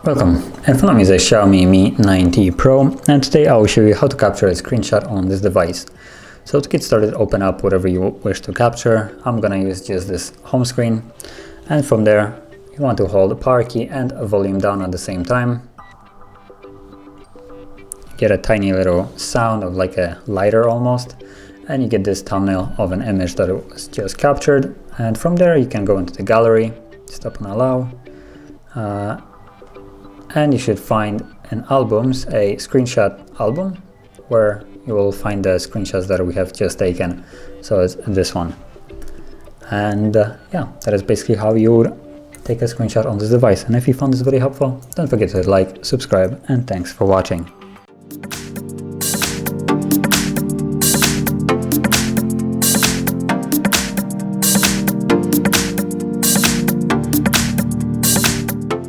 Welcome, in front of me is a Xiaomi Mi 9T Pro, and today I will show you how to capture a screenshot on this device. So to get started, open up whatever you wish to capture. I'm gonna use just this home screen, and from there you want to hold the power key and a volume down at the same time. Get a tiny little sound of like a lighter almost, and you get this thumbnail of an image that was just captured. And from there you can go into the gallery, stop and allow, and you should find in albums a screenshot album where you will find the screenshots that we have just taken. So it's this one, and yeah, that is basically how you would take a screenshot on this device. And if you found this video helpful, don't forget to like, subscribe, and thanks for watching.